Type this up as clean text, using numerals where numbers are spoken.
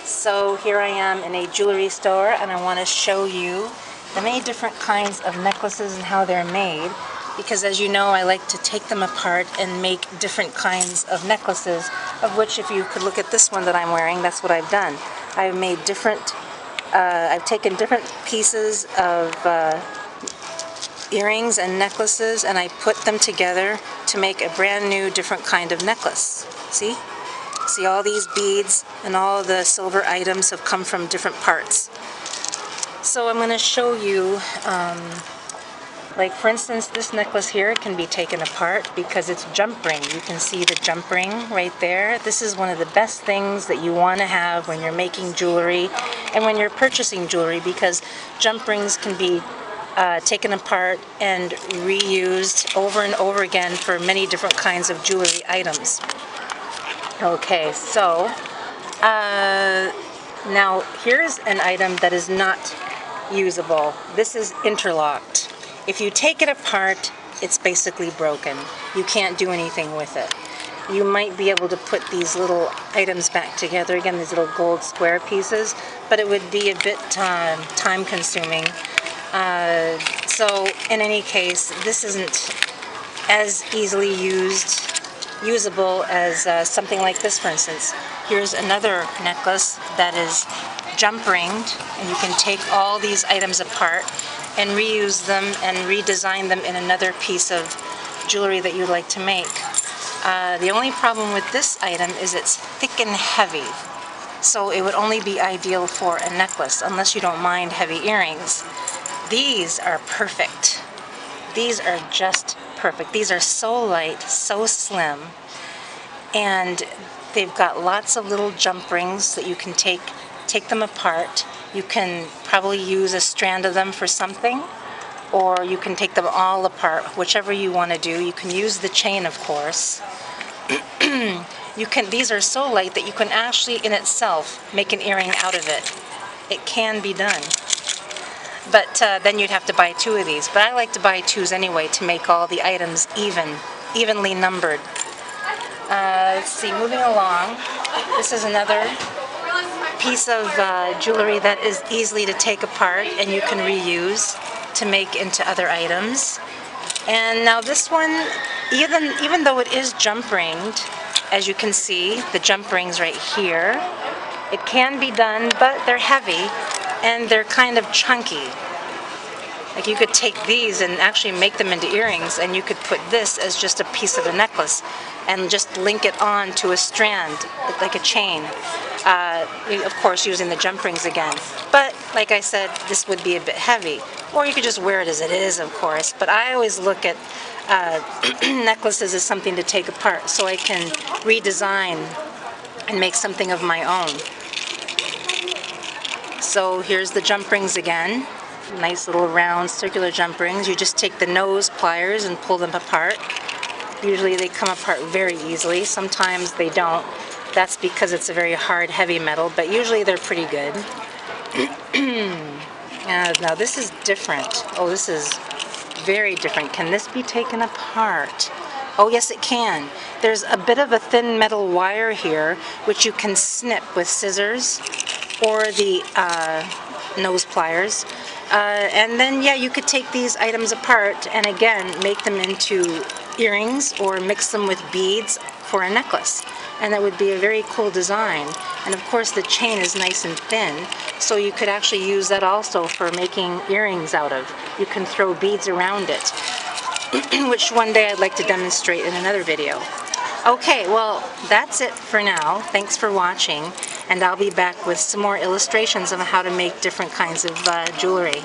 So here I am in a jewelry store, and I want to show you the many different kinds of necklaces and how they're made, because as you know, I like to take them apart and make different kinds of necklaces, of which if you could look at this one that I'm wearing, that's what I've done. I've made I've taken different pieces of earrings and necklaces, and I put them together to make a brand new different kind of necklace. See? See, all these beads and all the silver items have come from different parts. So I'm going to show you, like for instance, this necklace here can be taken apart because it's jump ring. You can see the jump ring right there. This is one of the best things that you want to have when you're making jewelry and when you're purchasing jewelry, because jump rings can be taken apart and reused over and over again for many different kinds of jewelry items. Okay, so now here's an item that is not usable. This is interlocked. If you take it apart, it's basically broken. You can't do anything with it. You might be able to put these little items back together again, these little gold square pieces, but it would be a bit time consuming. So in any case, this isn't as easily usable as something like this, for instance. Here's another necklace that is jump ringed, and you can take all these items apart and reuse them and redesign them in another piece of jewelry that you'd like to make. The only problem with this item is it's thick and heavy, so it would only be ideal for a necklace unless you don't mind heavy earrings. These are perfect. These are just perfect. These are so light, so slim, and they've got lots of little jump rings that you can take them apart. You can probably use a strand of them for something, or you can take them all apart, whichever you want to do. You can use the chain, of course. These are so light that you can actually in itself make an earring out of it. It can be done. But then you'd have to buy two of these. But I like to buy twos anyway to make all the items evenly numbered. Let's see, moving along. This is another piece of jewelry that is easily to take apart and you can reuse to make into other items. And now this one, even though it is jump ringed, as you can see, the jump rings right here, it can be done, but they're heavy and they're kind of chunky. Like you could take these and actually make them into earrings, and you could put this as just a piece of a necklace and just link it on to a strand, like a chain. Of course, using the jump rings again. But like I said, this would be a bit heavy. Or you could just wear it as it is, of course. But I always look at necklaces as something to take apart so I can redesign and make something of my own. So here's the jump rings again. Nice little round circular jump rings. You just take the nose pliers and pull them apart. Usually they come apart very easily. Sometimes they don't. That's because it's a very hard, heavy metal, but usually they're pretty good. Now this is different. Oh, this is very different. Can this be taken apart? Oh yes, it can. There's a bit of a thin metal wire here which you can snip with scissors or the nose pliers. And then, yeah, you could take these items apart and again make them into earrings or mix them with beads for a necklace. And that would be a very cool design. And of course the chain is nice and thin, so you could actually use that also for making earrings out of. You can throw beads around it, which one day I'd like to demonstrate in another video. Okay, well, that's it for now. Thanks for watching, and I'll be back with some more illustrations of how to make different kinds of jewelry.